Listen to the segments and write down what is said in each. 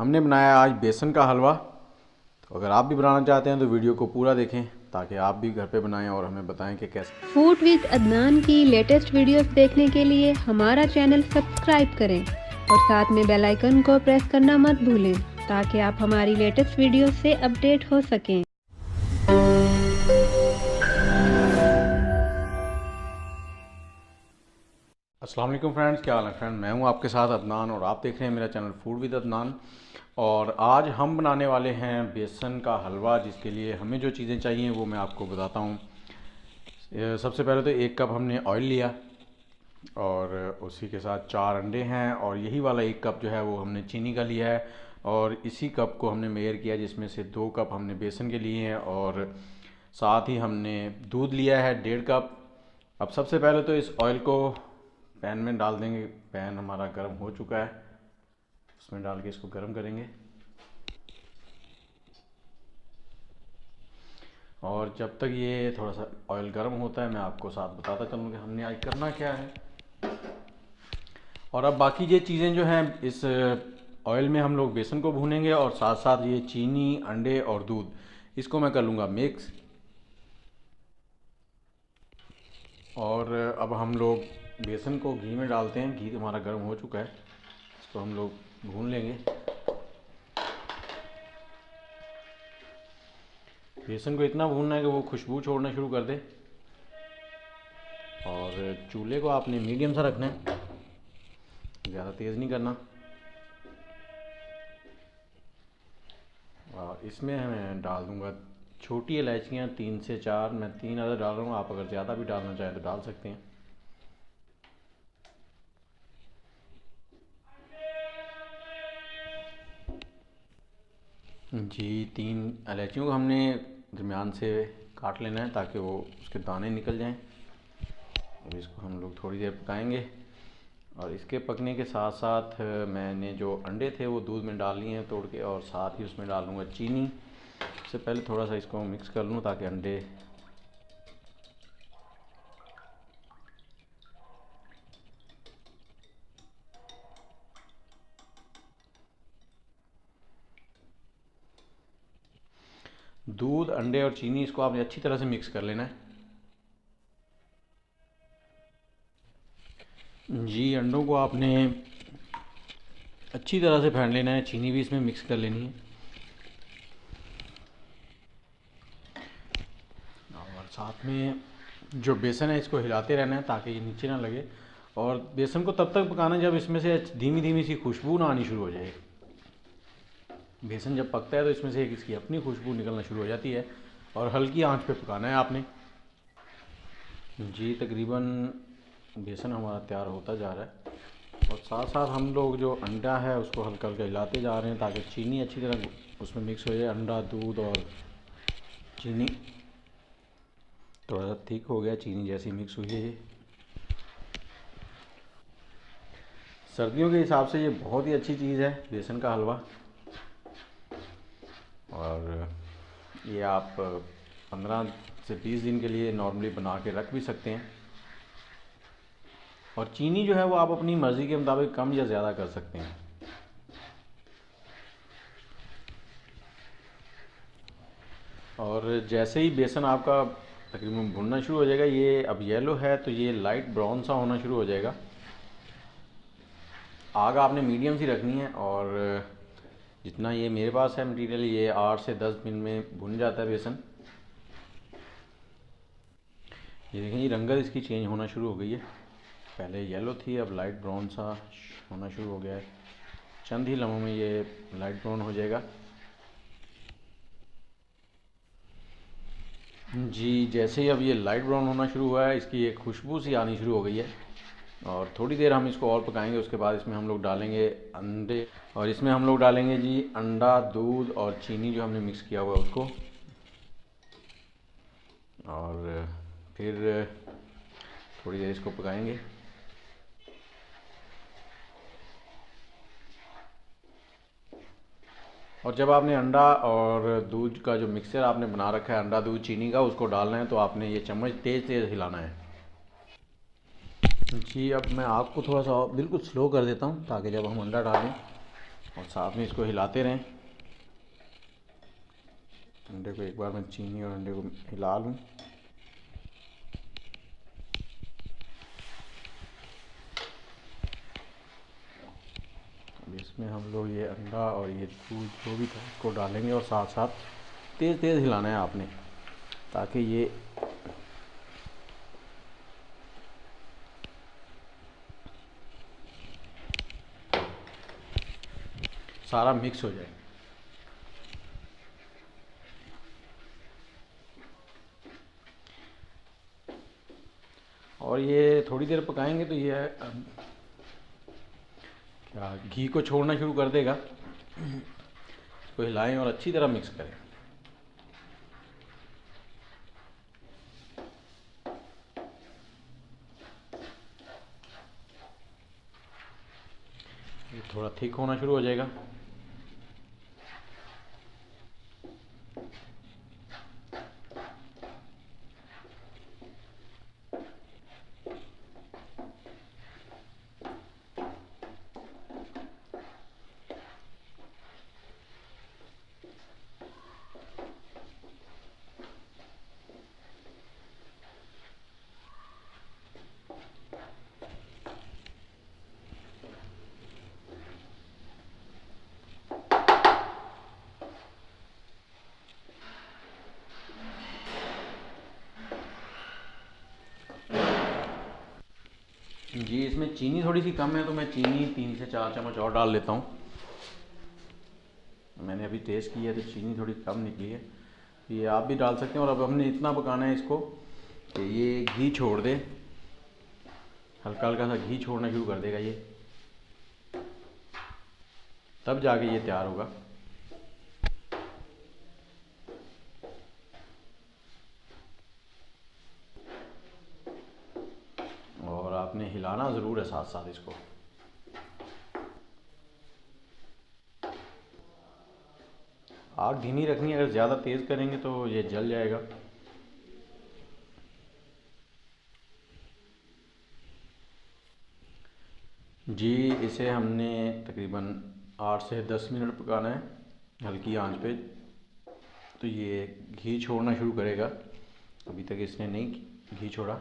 हमने बनाया आज बेसन का हलवा। तो अगर आप भी बनाना चाहते हैं तो वीडियो को पूरा देखें ताकि आप भी घर पे बनाएं और हमें बताएं कि कैसे। फूड विद अदनान की लेटेस्ट वीडियोस देखने के लिए हमारा चैनल सब्सक्राइब करें और साथ में बेल आइकन को प्रेस करना मत भूलें ताकि आप हमारी लेटेस्ट वीडियो से अपडेट हो सकें। अस्सलाम वालेकुम फ्रेंड्स, क्या हाल है फ्रेंड। मैं हूं आपके साथ अदनान और आप देख रहे हैं मेरा चैनल फूड विद अदनान। और आज हम बनाने वाले हैं बेसन का हलवा, जिसके लिए हमें जो चीज़ें चाहिए वो मैं आपको बताता हूं। सबसे पहले तो 1 कप हमने ऑयल लिया और उसी के साथ 4 अंडे हैं, और यही वाला 1 कप जो है वो हमने चीनी का लिया है, और इसी कप को हमने मेजर किया जिसमें से 2 कप हमने बेसन के लिए हैं, और साथ ही हमने दूध लिया है 1.5 कप। अब सबसे पहले तो इस ऑयल को पैन में डाल देंगे। पैन हमारा गर्म हो चुका है, उसमें डाल के इसको गर्म करेंगे। और जब तक ये थोड़ा सा ऑयल गर्म होता है मैं आपको साथ बताता चलूँ कि हमने आज करना क्या है। और अब बाकी ये चीज़ें जो हैं इस ऑयल में हम लोग बेसन को भूनेंगे, और साथ साथ ये चीनी, अंडे और दूध, इसको मैं कर लूँगा मिक्स। और अब हम लोग बेसन को घी में डालते हैं। घी हमारा गर्म हो चुका है, इसको हम लोग भून लेंगे। बेसन को इतना भूनना है कि वो खुशबू छोड़ना शुरू कर दे, और चूल्हे को आपने मीडियम सा रखना है, ज़्यादा तेज़ नहीं करना। और इसमें मैं डाल दूंगा छोटी इलायचियाँ 3 से 4। मैं 3 अदर डाल रहा हूँ, आप अगर ज़्यादा भी डालना चाहें तो डाल सकते हैं। जी, 3 इलायचियों को हमने दरमियान से काट लेना है ताकि वो उसके दाने निकल जाएं। अब इसको हम लोग थोड़ी देर पकाएंगे, और इसके पकने के साथ साथ मैंने जो अंडे थे वो दूध में डाल लिए हैं तोड़ के, और साथ ही उसमें डालूँगा चीनी। सबसे पहले थोड़ा सा इसको मिक्स कर लूँ ताकि अंडे दूध, अंडे और चीनी, इसको आपने अच्छी तरह से मिक्स कर लेना है। जी, अंडों को आपने अच्छी तरह से फेंट लेना है, चीनी भी इसमें मिक्स कर लेनी है, और साथ में जो बेसन है इसको हिलाते रहना है ताकि ये नीचे ना लगे। और बेसन को तब तक पकाना जब इसमें से धीमी धीमी सी खुशबू ना आनी शुरू हो जाए। बेसन जब पकता है तो इसमें से एक इसकी अपनी खुशबू निकलना शुरू हो जाती है, और हल्की आंच पे पकाना है आपने। जी, तकरीबन बेसन हमारा तैयार होता जा रहा है, और साथ साथ हम लोग जो अंडा है उसको हल्का हल्का हिलाते जा रहे हैं ताकि चीनी अच्छी तरह उसमें मिक्स हो जाए। अंडा, दूध और चीनी थोड़ा सा थिक हो गया, चीनी जैसी मिक्स हुई है। ये सर्दियों के हिसाब से ये बहुत ही अच्छी चीज़ है बेसन का हलवा, और ये आप 15 से 20 दिन के लिए नॉर्मली बना के रख भी सकते हैं। और चीनी जो है वो आप अपनी मर्ज़ी के मुताबिक कम या ज़्यादा कर सकते हैं। और जैसे ही बेसन आपका तकरीबन भुनना शुरू हो जाएगा, ये अब येलो है तो ये लाइट ब्राउन सा होना शुरू हो जाएगा। आग आपने मीडियम सी रखनी है, और जितना ये मेरे पास है मटेरियल, ये 8 से 10 मिनट में भुन जाता है बेसन। ये देखें, ये रंगत इसकी चेंज होना शुरू हो गई है। पहले येलो थी, अब लाइट ब्राउन सा होना शुरू हो गया है। चंद ही लम्हों में ये लाइट ब्राउन हो जाएगा। जी, जैसे ही अब ये लाइट ब्राउन होना शुरू हुआ है, इसकी एक खुशबू सी आनी शुरू हो गई है, और थोड़ी देर हम इसको और पकाएंगे। उसके बाद इसमें हम लोग डालेंगे अंडे, और इसमें हम लोग डालेंगे जी अंडा, दूध और चीनी जो हमने मिक्स किया हुआ है उसको, और फिर थोड़ी देर इसको पकाएंगे। और जब आपने अंडा और दूध का जो मिक्सचर आपने बना रखा है, अंडा, दूध, चीनी का, उसको डालना है तो आपने ये चम्मच तेज़ तेज़ हिलाना है। जी, अब मैं आपको थोड़ा सा बिल्कुल स्लो कर देता हूँ ताकि जब हम अंडा डालें और साथ में इसको हिलाते रहें। अंडे को एक बार मैं चीनी और अंडे को हिला लूँ। अब इसमें हम लोग ये अंडा और ये दूध जो भी था इसको डालेंगे और साथ साथ तेज़ तेज़ हिलाना है आपने, ताकि ये सारा मिक्स हो जाए। और ये थोड़ी देर पकाएंगे तो ये क्या घी को छोड़ना शुरू कर देगा। इसको हिलाएं और अच्छी तरह मिक्स करें। ये थोड़ा थिक होना शुरू हो जाएगा। जी इसमें चीनी थोड़ी सी कम है तो मैं चीनी 3 से 4 चम्मच और डाल लेता हूँ। मैंने अभी टेस्ट किया तो चीनी थोड़ी कम निकली है, ये आप भी डाल सकते हैं। और अब हमने इतना पकाना है इसको कि ये घी छोड़ दे, हल्का हल्का सा घी छोड़ना शुरू कर देगा ये, तब जाके ये तैयार होगा। और आपने हिलाना ज़रूर है साथ साथ इसको। आग धीमी रखनी है, अगर ज़्यादा तेज़ करेंगे तो ये जल जाएगा। जी इसे हमने तकरीबन 8 से 10 मिनट पकाना है हल्की आंच पे, तो ये घी छोड़ना शुरू करेगा। अभी तक इसने नहीं घी छोड़ा।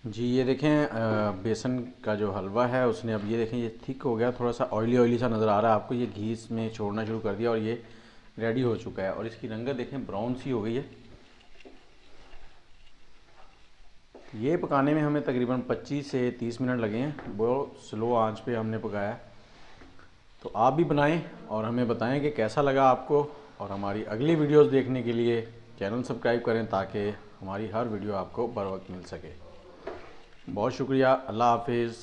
जी ये देखें बेसन का जो हलवा है उसने, अब ये देखें ये थिक हो गया, थोड़ा सा ऑयली ऑयली सा नज़र आ रहा है आपको। ये घी इसमें छोड़ना शुरू कर दिया और ये रेडी हो चुका है। और इसकी रंगत देखें ब्राउन सी हो गई है। ये पकाने में हमें तकरीबन 25 से 30 मिनट लगे हैं, बहुत स्लो आंच पे हमने पकाया। तो आप भी बनाएं और हमें बताएं कि कैसा लगा आपको। और हमारी अगली वीडियोस देखने के लिए चैनल सब्सक्राइब करें ताकि हमारी हर वीडियो आपको बर वक्त मिल सके। बहुत शुक्रिया। अल्लाह हाफिज़।